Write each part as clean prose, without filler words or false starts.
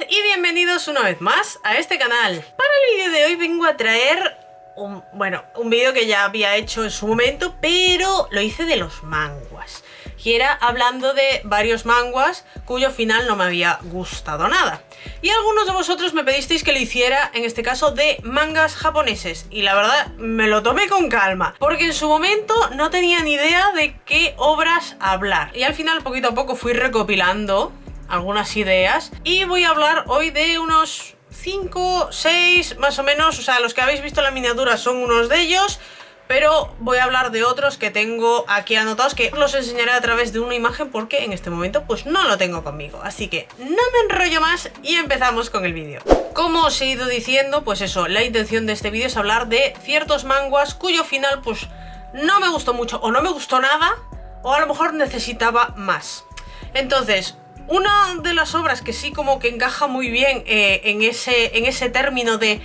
y bienvenidos una vez más a este canal. Para el vídeo de hoy vengo a traer un vídeo que ya había hecho en su momento, pero lo hice de los manguas. Y era hablando de varios manguas cuyo final no me había gustado nada. Y algunos de vosotros me pedisteis que lo hiciera, en este caso, de mangas japoneses. Y la verdad, me lo tomé con calma, porque en su momento no tenía ni idea de qué obras hablar. Y al final, poquito a poco, fui recopilando algunas ideas. Y voy a hablar hoy de unos 5, 6 más o menos. O sea, los que habéis visto la miniatura son unos de ellos, pero voy a hablar de otros que tengo aquí anotados, que os los enseñaré a través de una imagen porque en este momento pues no lo tengo conmigo. Así que no me enrollo más y empezamos con el vídeo. Como os he ido diciendo, pues eso, la intención de este vídeo es hablar de ciertos manguas cuyo final pues no me gustó mucho o no me gustó nada, o a lo mejor necesitaba más. Entonces, una de las obras que sí como que encaja muy bien en ese término de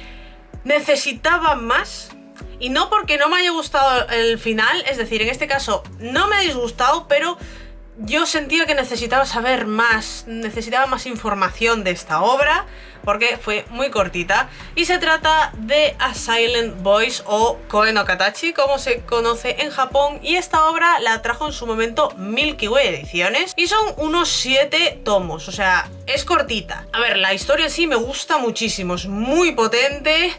necesitaba más, y no porque no me haya gustado el final, es decir, en este caso no me ha disgustado, pero yo sentía que necesitaba saber más, necesitaba más información de esta obra, porque fue muy cortita. Y se trata de A Silent Voice, o Koe no Katachi, como se conoce en Japón. Y esta obra la trajo en su momento Milky Way Ediciones, y son unos 7 tomos, o sea, es cortita. A ver, la historia en sí me gusta muchísimo, es muy potente.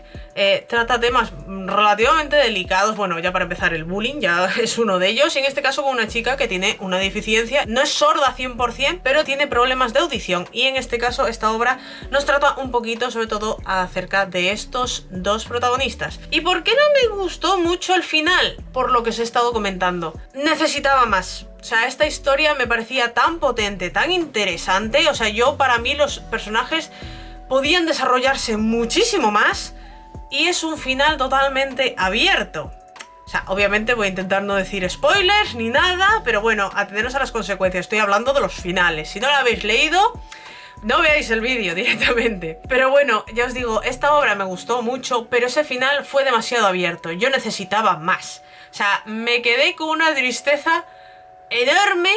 Trata temas relativamente delicados. Bueno, ya para empezar, el bullying ya es uno de ellos, y en este caso con una chica que tiene una deficiencia, no es sorda 100%, pero tiene problemas de audición, y en este caso esta obra nos trata un poquito sobre todo acerca de estos dos protagonistas. ¿Y por qué no me gustó mucho el final? Por lo que os he estado comentando, necesitaba más. O sea, esta historia me parecía tan potente, tan interesante. O sea, para mí los personajes podían desarrollarse muchísimo más, y es un final totalmente abierto. O sea, obviamente voy a intentar no decir spoilers ni nada, pero bueno, atenderos a las consecuencias. Estoy hablando de los finales. Si no lo habéis leído, no veáis el vídeo directamente. Pero bueno, ya os digo, esta obra me gustó mucho, pero ese final fue demasiado abierto. Yo necesitaba más. O sea, me quedé con una tristeza enorme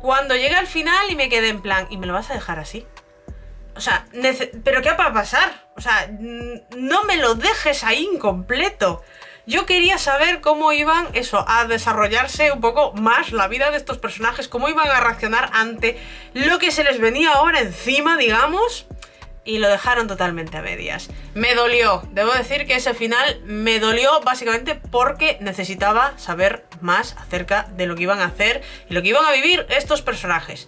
cuando llegué al final y me quedé en plan, ¿y me lo vas a dejar así? O sea, ¿pero qué va a pasar? O sea, no me lo dejes ahí incompleto. Yo quería saber cómo iban a desarrollarse un poco más la vida de estos personajes, cómo iban a reaccionar ante lo que se les venía ahora encima, digamos, y lo dejaron totalmente a medias. Me dolió, debo decir que ese final me dolió básicamente porque necesitaba saber más acerca de lo que iban a hacer y lo que iban a vivir estos personajes.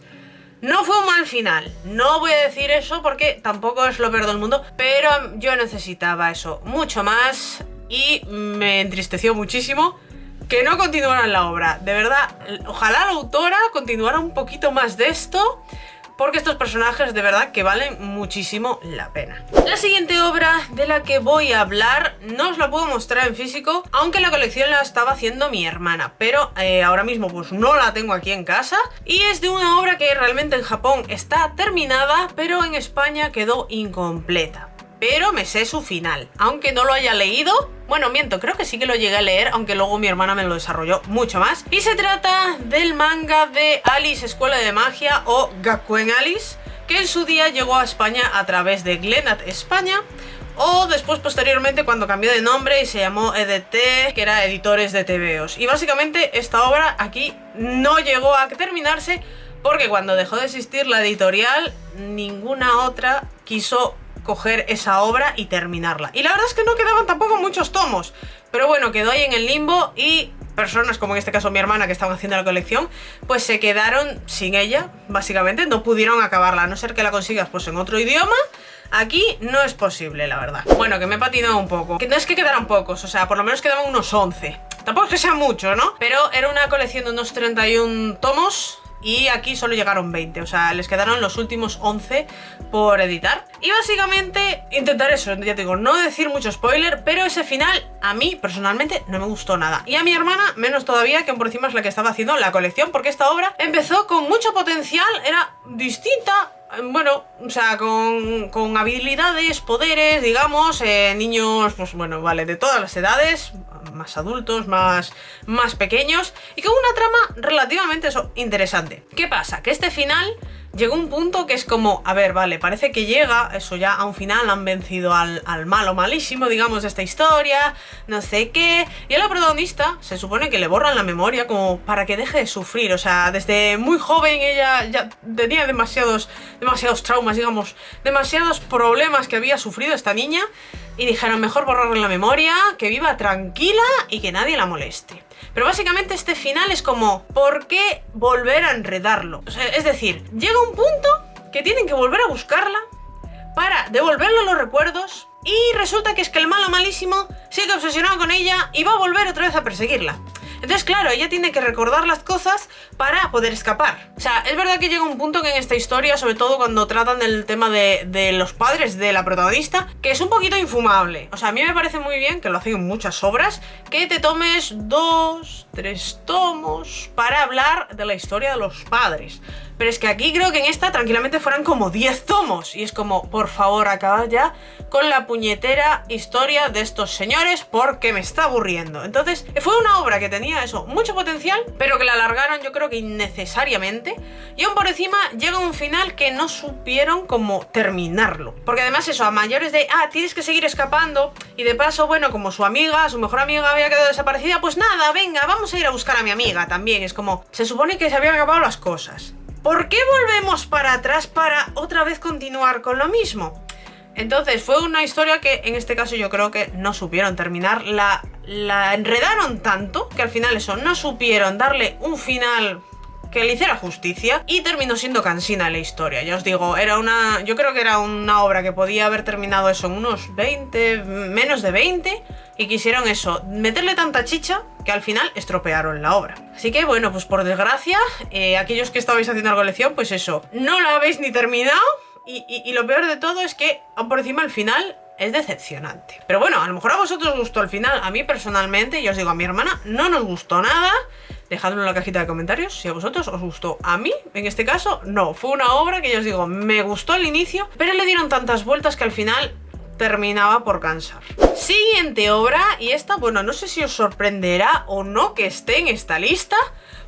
No fue un mal final, no voy a decir eso porque tampoco es lo peor del mundo, pero yo necesitaba eso, mucho más, y me entristeció muchísimo que no continuaran la obra. De verdad, ojalá la autora continuara un poquito más de esto, porque estos personajes de verdad que valen muchísimo la pena. La siguiente obra de la que voy a hablar no os la puedo mostrar en físico, aunque la colección la estaba haciendo mi hermana, pero ahora mismo pues no la tengo aquí en casa, y es de una obra que realmente en Japón está terminada, pero en España quedó incompleta. Pero me sé su final, aunque no lo haya leído. Bueno, miento, creo que sí que lo llegué a leer, aunque luego mi hermana me lo desarrolló mucho más. Y se trata del manga de Alice Escuela de Magia, o Gakuen Alice, que en su día llegó a España a través de Glenat España, o después posteriormente cuando cambió de nombre y se llamó EDT, que era Editores de TVOs. Y básicamente esta obra aquí no llegó a terminarse porque cuando dejó de existir la editorial, ninguna otra quiso coger esa obra y terminarla. Y la verdad es que no quedaban tampoco muchos tomos, pero bueno, quedó ahí en el limbo, y personas como en este caso mi hermana, que estaban haciendo la colección, pues se quedaron sin ella, básicamente no pudieron acabarla, a no ser que la consigas pues en otro idioma. Aquí no es posible, la verdad. Bueno, que me he patinado un poco, que no es que quedaran pocos, o sea, por lo menos quedaban unos 11, tampoco es que sean muchos, ¿no? Pero era una colección de unos 31 tomos, y aquí solo llegaron 20, o sea, les quedaron los últimos 11 por editar. Y básicamente intentar eso, ya te digo, no decir mucho spoiler, pero ese final a mí personalmente no me gustó nada. Y a mi hermana menos todavía, que por encima es la que estaba haciendo la colección, porque esta obra empezó con mucho potencial, era distinta. Bueno, o sea, con habilidades, poderes, digamos, niños, pues bueno, vale, de todas las edades, más adultos, más pequeños y con una trama relativamente interesante. ¿Qué pasa? Que este final llegó un punto que es como, a ver, vale, parece que llega, eso ya a un final, han vencido al malo malísimo, digamos, de esta historia, no sé qué, y a la protagonista se supone que le borran la memoria como para que deje de sufrir, o sea, desde muy joven ella ya tenía demasiados traumas, digamos, demasiados problemas que había sufrido esta niña, y dijeron, mejor borrarle la memoria, que viva tranquila y que nadie la moleste. Pero básicamente este final es como, ¿por qué volver a enredarlo? O sea, es decir, llega un punto que tienen que volver a buscarla para devolverle los recuerdos y resulta que es que el malo malísimo sigue obsesionado con ella y va a volver otra vez a perseguirla. Entonces, claro, ella tiene que recordar las cosas para poder escapar. O sea, es verdad que llega un punto que en esta historia, sobre todo cuando tratan del tema de los padres de la protagonista, que es un poquito infumable. O sea, a mí me parece muy bien, que lo hacen en muchas obras, que te tomes 2, 3 tomos para hablar de la historia de los padres. Pero es que aquí creo que en esta tranquilamente fueran como 10 tomos. Y es como, por favor, acabad ya con la puñetera historia de estos señores porque me está aburriendo. Entonces, fue una obra que tenía eso, mucho potencial, pero que la alargaron yo creo que innecesariamente. Y aún por encima llega un final que no supieron cómo terminarlo. Porque además eso, a mayores de, tienes que seguir escapando. Y de paso, bueno, como su mejor amiga había quedado desaparecida, pues nada, venga, vamos a ir a buscar a mi amiga también. Es como, se supone que se habían acabado las cosas. ¿Por qué volvemos para atrás para otra vez continuar con lo mismo? Entonces fue una historia que en este caso yo creo que no supieron terminar, la enredaron tanto que al final eso, no supieron darle un final que le hiciera justicia y terminó siendo cansina la historia. Ya os digo, yo creo que era una obra que podía haber terminado eso en unos 20, menos de 20 y quisieron eso, meterle tanta chicha que al final estropearon la obra. Así que bueno, pues por desgracia, aquellos que estabais haciendo la colección, pues eso, no la habéis ni terminado y lo peor de todo es que aún por encima el final es decepcionante. Pero bueno, a lo mejor a vosotros os gustó el final, a mí personalmente, yo os digo, a mi hermana no nos gustó nada. Dejadlo en la cajita de comentarios si a vosotros os gustó. A mí, en este caso, no. Fue una obra que yo os digo, me gustó al inicio, pero le dieron tantas vueltas que al final terminaba por cansar. Siguiente obra, y esta, bueno, no sé si os sorprenderá o no que esté en esta lista,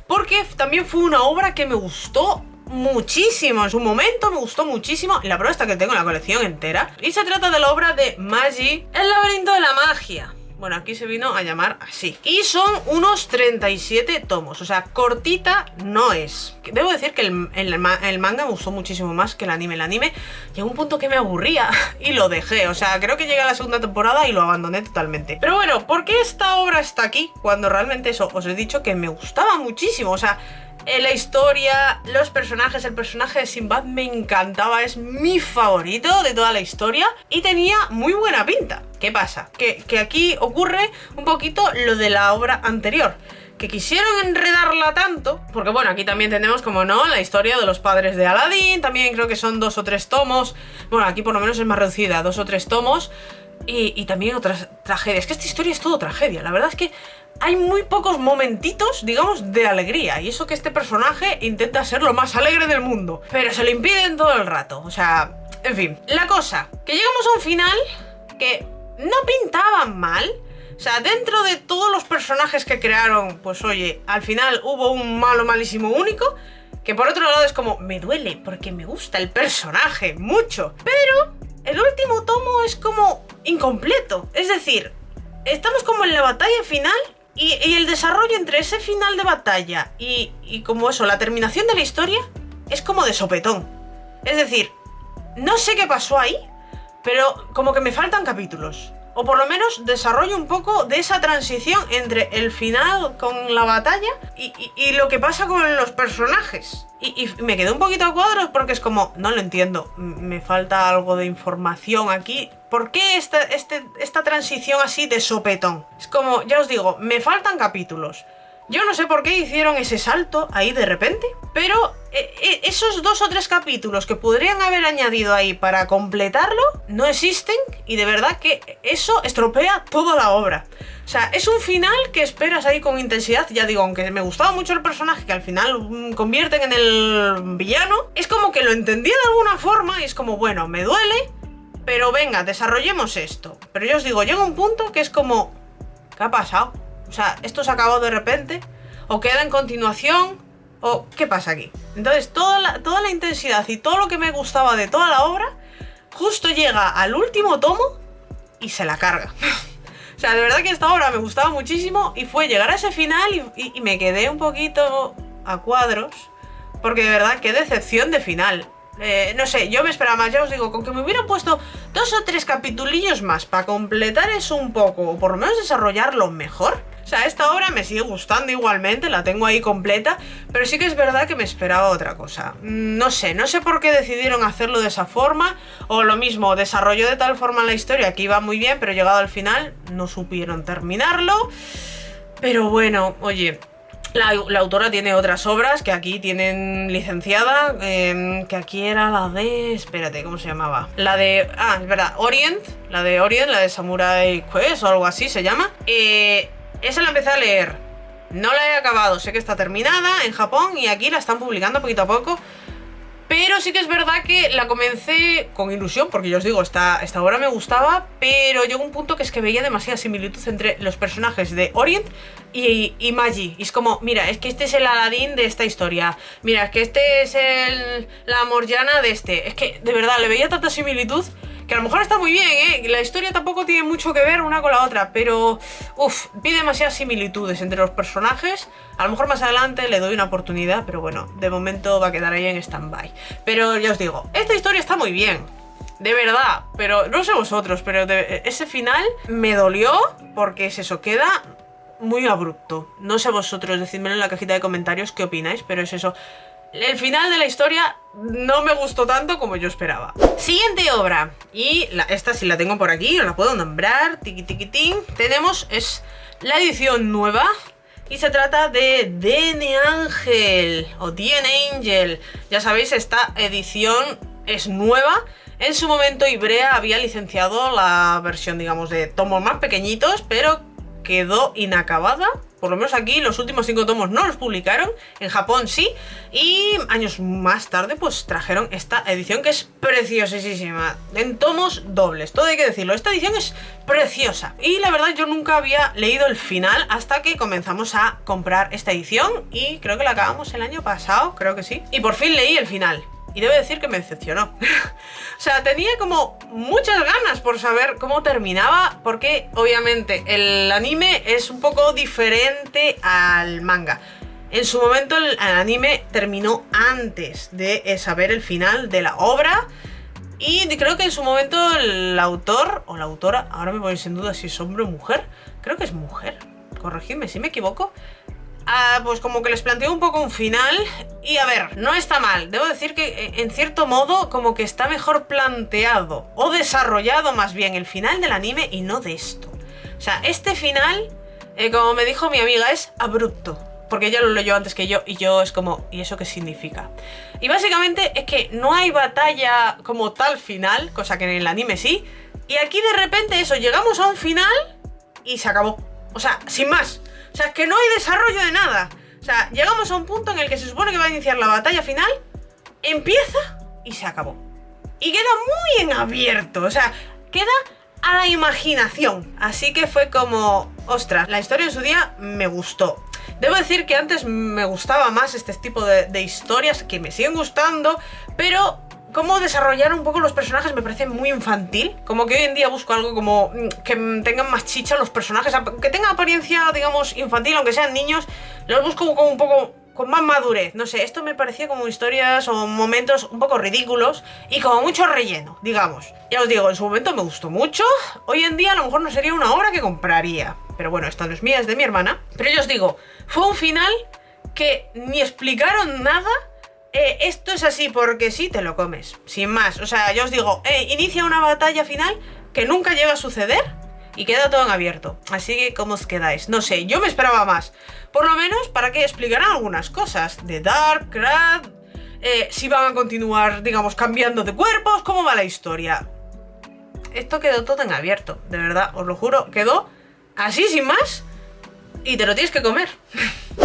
porque también fue una obra que me gustó muchísimo, en su momento me gustó muchísimo. La prueba está que tengo la colección entera. Y se trata de la obra de Magi, El laberinto de la magia. Bueno, aquí se vino a llamar así. Y son unos 37 tomos, o sea, cortita no es. Debo decir que el manga me gustó muchísimo más que el anime. El anime llegó a un punto que me aburría y lo dejé. O sea, creo que llegué a la segunda temporada y lo abandoné totalmente. Pero bueno, ¿por qué esta obra está aquí? Cuando realmente eso, os he dicho que me gustaba muchísimo. O sea, la historia, los personajes, el personaje de Sinbad me encantaba, es mi favorito de toda la historia y tenía muy buena pinta. ¿Qué pasa? Que aquí ocurre un poquito lo de la obra anterior, que quisieron enredarla tanto, porque bueno, aquí también tenemos, como no, la historia de los padres de Aladdin, también creo que son 2 o 3 tomos, bueno, aquí por lo menos es más reducida, 2 o 3 tomos, y también otras tragedias, que esta historia es todo tragedia, la verdad es que hay muy pocos momentitos, digamos, de alegría. Y eso que este personaje intenta ser lo más alegre del mundo, pero se lo impiden todo el rato. O sea, en fin. La cosa, que llegamos a un final que no pintaba mal. O sea, dentro de todos los personajes que crearon, pues oye, al final hubo un malo malísimo único, que por otro lado es como, me duele porque me gusta el personaje mucho. Pero el último tomo es como incompleto. Es decir, estamos como en la batalla final y el desarrollo entre ese final de batalla y como eso, la terminación de la historia es como de sopetón. Es decir, no sé qué pasó ahí, pero como que me faltan capítulos. O por lo menos desarrollo un poco de esa transición entre el final con la batalla y lo que pasa con los personajes. Y me quedé un poquito a cuadros porque es como, no lo entiendo, me falta algo de información aquí. ¿Por qué esta transición así de sopetón? Es como, ya os digo, me faltan capítulos. Yo no sé por qué hicieron ese salto ahí de repente, pero esos 2 o 3 capítulos que podrían haber añadido ahí para completarlo no existen y de verdad que eso estropea toda la obra. O sea, es un final que esperas ahí con intensidad. Ya digo, aunque me gustaba mucho el personaje que al final convierten en el villano, es como que lo entendí de alguna forma y es como, bueno, me duele, pero venga, desarrollemos esto. Pero yo os digo, llega un punto que es como, ¿qué ha pasado? O sea, ¿esto se ha acabado de repente? ¿O queda en continuación? ¿O qué pasa aquí? Entonces toda la intensidad y todo lo que me gustaba de toda la obra justo llega al último tomo y se la carga. O sea, de verdad que esta obra me gustaba muchísimo y fue llegar a ese final y me quedé un poquito a cuadros, porque de verdad qué decepción de final. No sé, yo me esperaba más, ya os digo, con que me hubieran puesto 2 o 3 capitulillos más para completar eso un poco, o por lo menos desarrollarlo mejor. O sea, esta obra me sigue gustando igualmente, la tengo ahí completa, pero sí que es verdad que me esperaba otra cosa. No sé por qué decidieron hacerlo de esa forma, o lo mismo, desarrolló de tal forma la historia que iba muy bien, pero llegado al final no supieron terminarlo. Pero bueno, oye, la autora tiene otras obras que aquí tienen licenciada, que aquí era la de... Espérate, ¿cómo se llamaba? La de... Ah, es verdad, Orient, la de Samurai Quest o algo así se llama. Esa la empecé a leer, no la he acabado, sé que está terminada en Japón y aquí la están publicando poquito a poco. Pero sí que es verdad que la comencé con ilusión, porque yo os digo, esta obra me gustaba, pero llegó un punto que es que veía demasiada similitud entre los personajes de Orient y Magi. Y es como, mira, es que este es el Aladín de esta historia, mira, es que este es la Morgiana de este. Es que, de verdad, le veía tanta similitud que a lo mejor está muy bien, ¿eh? La historia tampoco tiene mucho que ver una con la otra, pero pide demasiadas similitudes entre los personajes. A lo mejor más adelante le doy una oportunidad, pero bueno, de momento va a quedar ahí en stand-by. Pero ya os digo, esta historia está muy bien, de verdad, pero no sé vosotros, pero ese final me dolió porque es eso, queda muy abrupto. No sé vosotros, decídmelo en la cajita de comentarios qué opináis, pero es eso. El final de la historia no me gustó tanto como yo esperaba. Siguiente obra, y esta sí la tengo por aquí, la puedo nombrar, tiqui-tiquitín. Tenemos, es la edición nueva, y se trata de DN Angel, o DN Angel. Ya sabéis, esta edición es nueva. En su momento Ibrea había licenciado la versión, digamos, de tomos más pequeñitos, pero quedó inacabada. Por lo menos aquí los últimos 5 tomos no los publicaron, en Japón sí, y años más tarde pues trajeron esta edición que es preciosísima, en tomos dobles, todo hay que decirlo, esta edición es preciosa. Y la verdad yo nunca había leído el final hasta que comenzamos a comprar esta edición y creo que la acabamos el año pasado, creo que sí, y por fin leí el final. Y debo decir que me decepcionó. O sea, tenía como muchas ganas por saber cómo terminaba, porque obviamente el anime es un poco diferente al manga. En su momento el anime terminó antes de saber el final de la obra. Y creo que en su momento el autor o la autora, ahora me ponéis en duda si es hombre o mujer, creo que es mujer, corregidme si me equivoco. Pues como que les planteó un poco un final. Y a ver, no está mal. Debo decir que en cierto modo como que está mejor planteado o desarrollado más bien el final del anime y no de esto. O sea, este final, como me dijo mi amiga, es abrupto, porque ella lo leyó antes que yo y yo es como, ¿y eso qué significa? Y básicamente es que no hay batalla como tal final, cosa que en el anime sí. Y aquí de repente eso, llegamos a un final y se acabó. O sea, sin más. O sea, es que no hay desarrollo de nada. O sea, llegamos a un punto en el que se supone que va a iniciar la batalla final, empieza y se acabó. Y queda muy en abierto, o sea, queda a la imaginación. Así que fue como, ostras, la historia en su día me gustó. Debo decir que antes me gustaba más este tipo de historias, que me siguen gustando, pero cómo desarrollar un poco los personajes me parece muy infantil. Como que hoy en día busco algo como que tengan más chicha los personajes, que tengan apariencia, digamos, infantil, aunque sean niños. Los busco como un poco con más madurez. No sé, esto me parecía como historias o momentos un poco ridículos y como mucho relleno, digamos. Ya os digo, en su momento me gustó mucho. Hoy en día a lo mejor no sería una obra que compraría. Pero bueno, esta no es mía, es de mi hermana. Pero yo os digo, fue un final que ni explicaron nada. Esto es así porque sí, te lo comes, sin más. O sea, yo os digo, inicia una batalla final que nunca llega a suceder y queda todo en abierto. Así que, ¿cómo os quedáis? No sé, yo me esperaba más. Por lo menos para que explicaran algunas cosas de Dark, Crad, si van a continuar, digamos, cambiando de cuerpos, cómo va la historia. Esto quedó todo en abierto, de verdad, os lo juro, quedó así sin más y te lo tienes que comer.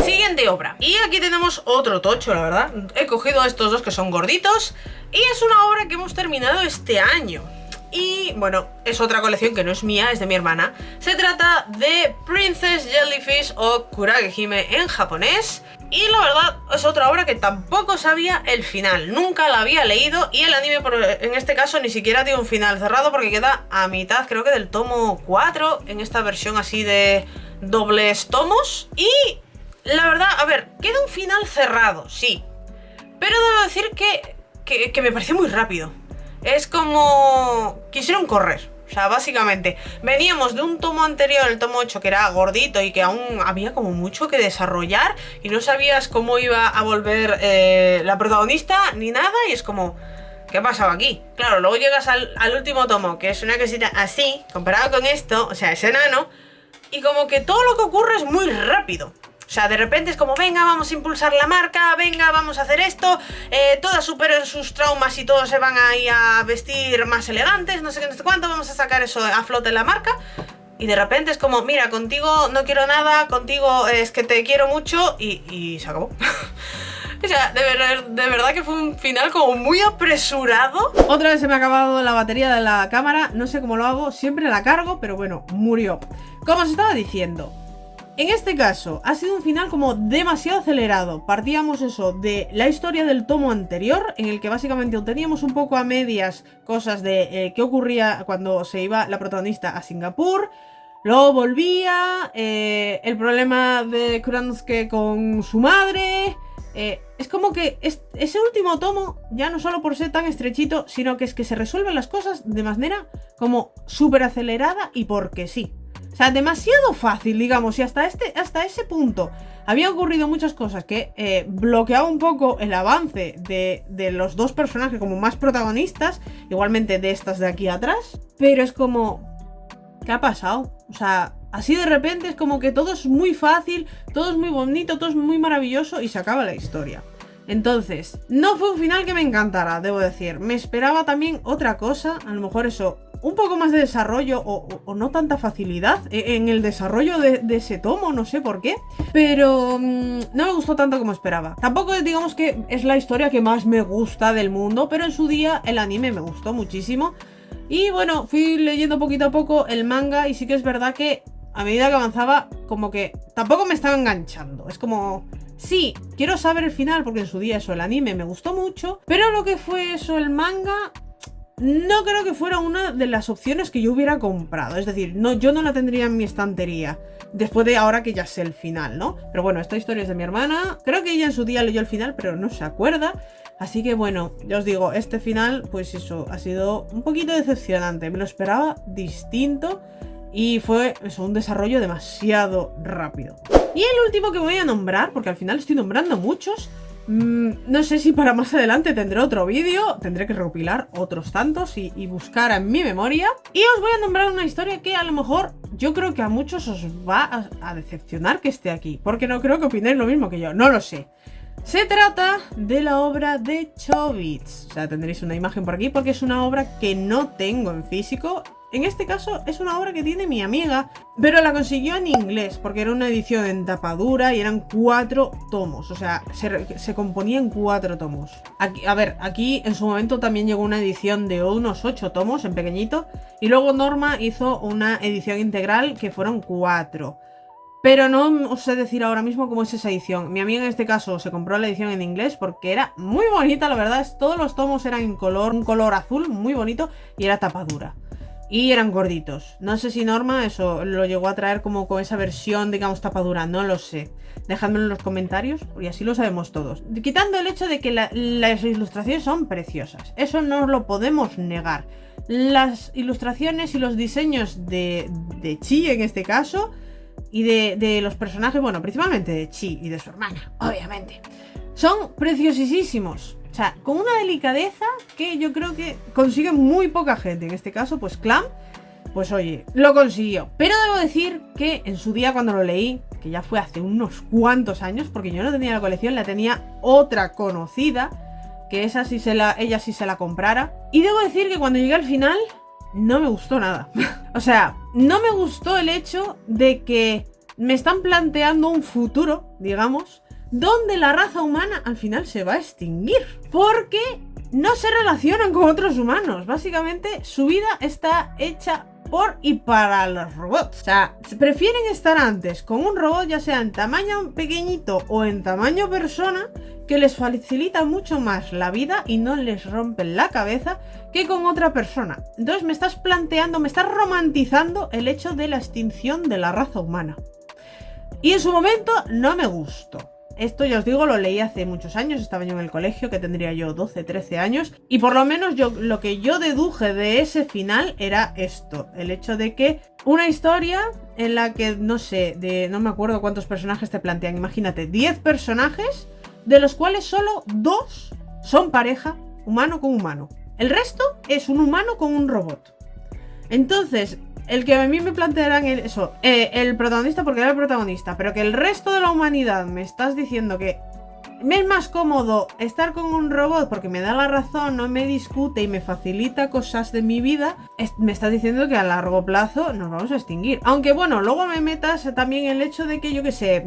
Siguiente obra. Y aquí tenemos otro tocho, la verdad. He cogido estos dos que son gorditos y es una obra que hemos terminado este año. y bueno, es otra colección que no es mía, es de mi hermana. Se trata de Princess Jellyfish o Kurage-hime en japonés. Y la verdad es otra obra que tampoco sabía el final, nunca la había leído y el anime en este caso ni siquiera tiene un final cerrado porque queda a mitad, creo que del tomo 4 en esta versión así de dobles tomos. Y la verdad, a ver, queda un final cerrado, sí, pero debo decir que me pareció muy rápido. Es como... quisieron correr. O sea, básicamente, veníamos de un tomo anterior, el tomo 8, que era gordito y que aún había como mucho que desarrollar y no sabías cómo iba a volver la protagonista ni nada y es como... ¿qué pasaba aquí? Claro, luego llegas al último tomo, que es una cosita así, comparado con esto, o sea, es enano, y como que todo lo que ocurre es muy rápido. O sea, de repente es como, venga, vamos a impulsar la marca, venga, vamos a hacer esto, todas superan sus traumas y todos se van ahí a vestir más elegantes, no sé qué, no sé cuánto, vamos a sacar eso a flote en la marca. Y de repente es como, mira, contigo no quiero nada, contigo es que te quiero mucho y se acabó. O sea, de verdad que fue un final como muy apresurado. Otra vez se me ha acabado la batería de la cámara, no sé cómo lo hago, siempre la cargo, pero bueno, murió. Como os estaba diciendo, en este caso, ha sido un final como demasiado acelerado. Partíamos eso de la historia del tomo anterior, en el que básicamente teníamos un poco a medias cosas de qué ocurría cuando se iba la protagonista a Singapur. Luego volvía, el problema de Kuranosuke con su madre. Es como que ese último tomo, ya no solo por ser tan estrechito, sino que es que se resuelven las cosas de manera como súper acelerada y porque sí. O sea, demasiado fácil, digamos, y hasta ese punto había ocurrido muchas cosas que bloqueaba un poco el avance de los dos personajes como más protagonistas, igualmente de estas de aquí atrás, pero es como... ¿qué ha pasado? O sea, así de repente es como que todo es muy fácil, todo es muy bonito, todo es muy maravilloso y se acaba la historia. Entonces, no fue un final que me encantara, debo decir. Me esperaba también otra cosa, a lo mejor eso... un poco más de desarrollo o no tanta facilidad en el desarrollo de ese tomo, no sé por qué. Pero no me gustó tanto como esperaba. Tampoco digamos que es la historia que más me gusta del mundo, pero en su día el anime me gustó muchísimo. Y bueno, fui leyendo poquito a poco el manga y sí que es verdad que a medida que avanzaba como que tampoco me estaba enganchando. Es como... sí, quiero saber el final porque en su día eso, el anime me gustó mucho, pero lo que fue eso, el manga... no creo que fuera una de las opciones que yo hubiera comprado. Es decir, no, yo no la tendría en mi estantería después de ahora que ya sé el final, ¿no? Pero bueno, esta historia es de mi hermana. Creo que ella en su día leyó el final, pero no se acuerda. Así que bueno, ya os digo, este final, pues eso, ha sido un poquito decepcionante. Me lo esperaba distinto y fue eso, un desarrollo demasiado rápido. Y el último que voy a nombrar, porque al final estoy nombrando muchos... no sé si para más adelante tendré otro vídeo, tendré que recopilar otros tantos y buscar en mi memoria. Y os voy a nombrar una historia que a lo mejor yo creo que a muchos os va a decepcionar que esté aquí, porque no creo que opinéis lo mismo que yo, no lo sé. Se trata de la obra de Chobits. O sea, tendréis una imagen por aquí porque es una obra que no tengo en físico. En este caso es una obra que tiene mi amiga, pero la consiguió en inglés porque era una edición en tapadura y eran 4 tomos. O sea, se componía en 4 tomos. Aquí, a ver, aquí en su momento también llegó una edición de unos 8 tomos en pequeñito. Y luego Norma hizo una edición integral que fueron 4. Pero no os sé decir ahora mismo cómo es esa edición. Mi amiga en este caso se compró la edición en inglés porque era muy bonita, la verdad. Todos los tomos eran en color, un color azul muy bonito y era tapadura. Y eran gorditos. No sé si Norma eso lo llegó a traer como con esa versión, digamos, tapadura. No lo sé. Dejadmelo en los comentarios y así lo sabemos todos. Quitando el hecho de que las ilustraciones son preciosas. Eso no lo podemos negar. Las ilustraciones y los diseños de Chi en este caso... y de los personajes, bueno, principalmente de Chi y de su hermana, obviamente, son preciosísimos. O sea, con una delicadeza que yo creo que consigue muy poca gente. En este caso, pues Clam, pues oye, lo consiguió. Pero debo decir que en su día cuando lo leí, que ya fue hace unos cuantos años, porque yo no tenía la colección, la tenía otra conocida, que esa sí ella sí se la comprara. Y debo decir que cuando llegué al final... no me gustó nada. O sea, no me gustó el hecho de que me están planteando un futuro, digamos, donde la raza humana al final se va a extinguir. Porque no se relacionan con otros humanos. Básicamente, su vida está hecha por y para los robots. O sea, prefieren estar antes con un robot, ya sea en tamaño pequeñito o en tamaño persona, que les facilita mucho más la vida y no les rompen la cabeza que con otra persona. Entonces me estás romantizando el hecho de la extinción de la raza humana. Y en su momento no me gustó. Esto ya os digo, lo leí hace muchos años, estaba yo en el colegio, que tendría yo 12, 13 años, y por lo menos lo que yo deduje de ese final era esto, el hecho de que una historia en la que, no sé, no me acuerdo cuántos personajes te plantean, imagínate, 10 personajes, de los cuales solo 2 son pareja, humano con humano. El resto es un humano con un robot. Entonces, el que a mí me plantearán el protagonista porque era el protagonista, pero que el resto de la humanidad me estás diciendo que me es más cómodo estar con un robot porque me da la razón, no me discute y me facilita cosas de mi vida, me estás diciendo que a largo plazo nos vamos a extinguir. Aunque bueno, luego me metas también el hecho de que, yo qué sé,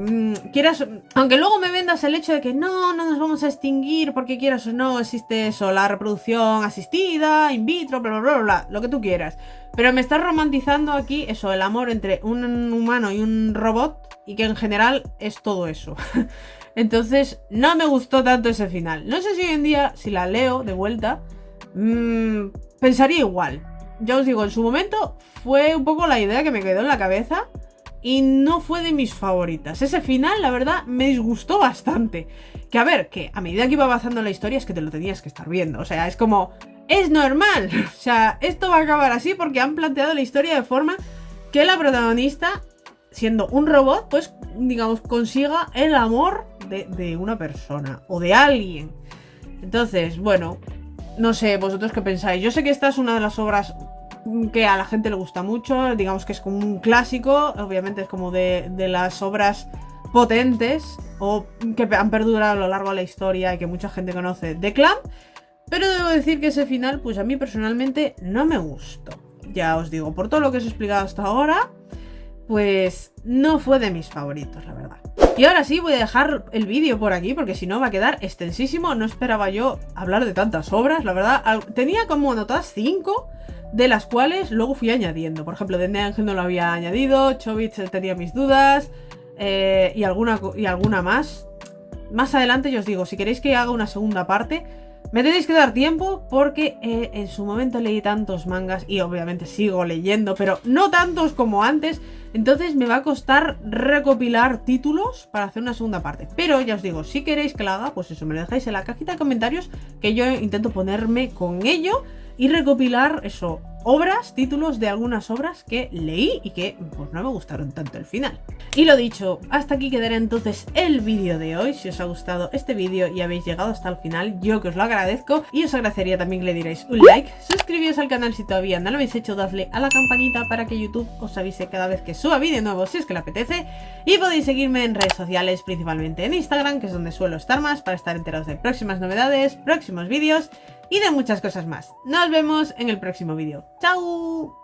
aunque luego me vendas el hecho de que no nos vamos a extinguir porque quieras o no, existe eso, la reproducción asistida, in vitro, bla, bla, bla, bla, lo que tú quieras. Pero me estás romantizando aquí eso, el amor entre un humano y un robot, y que en general es todo eso. Entonces, no me gustó tanto ese final. No sé si hoy en día, si la leo de vuelta, pensaría igual. Ya os digo, en su momento fue un poco la idea que me quedó en la cabeza y no fue de mis favoritas. Ese final, la verdad, me disgustó bastante. Que a ver, que a medida que iba avanzando la historia es que te lo tenías que estar viendo. O sea, es como... es normal. O sea, esto va a acabar así porque han planteado la historia de forma que la protagonista, siendo un robot, pues, digamos, consiga el amor de una persona o de alguien. Entonces, bueno, no sé, vosotros qué pensáis. Yo sé que esta es una de las obras que a la gente le gusta mucho, digamos que es como un clásico, obviamente es como de las obras potentes o que han perdurado a lo largo de la historia y que mucha gente conoce de Clamp, pero debo decir que ese final, pues a mí personalmente no me gustó. Ya os digo, por todo lo que os he explicado hasta ahora, pues no fue de mis favoritos, la verdad. Y ahora sí, voy a dejar el vídeo por aquí porque si no va a quedar extensísimo. No esperaba yo hablar de tantas obras, la verdad. Tenía como anotadas 5, de las cuales luego fui añadiendo. Por ejemplo, de Ángel no lo había añadido, Chobits tenía mis dudas, y alguna más. Más adelante yo os digo, si queréis que haga una segunda parte, me tenéis que dar tiempo porque en su momento leí tantos mangas y obviamente sigo leyendo, pero no tantos como antes. Entonces me va a costar recopilar títulos para hacer una segunda parte. Pero ya os digo, si queréis que la haga, pues eso, me lo dejáis en la cajita de comentarios, que yo intento ponerme con ello y recopilar eso, títulos de algunas obras que leí y que pues no me gustaron tanto el final. Y lo dicho, hasta aquí quedará entonces el vídeo de hoy. Si os ha gustado este vídeo y habéis llegado hasta el final, yo que os lo agradezco, y os agradecería también que le dierais un like, suscribiros al canal si todavía no lo habéis hecho, dadle a la campanita para que YouTube os avise cada vez que suba vídeo nuevo si es que le apetece, y podéis seguirme en redes sociales, principalmente en Instagram, que es donde suelo estar más, para estar enterados de próximas novedades, próximos vídeos y de muchas cosas más. Nos vemos en el próximo vídeo. ¡Chao!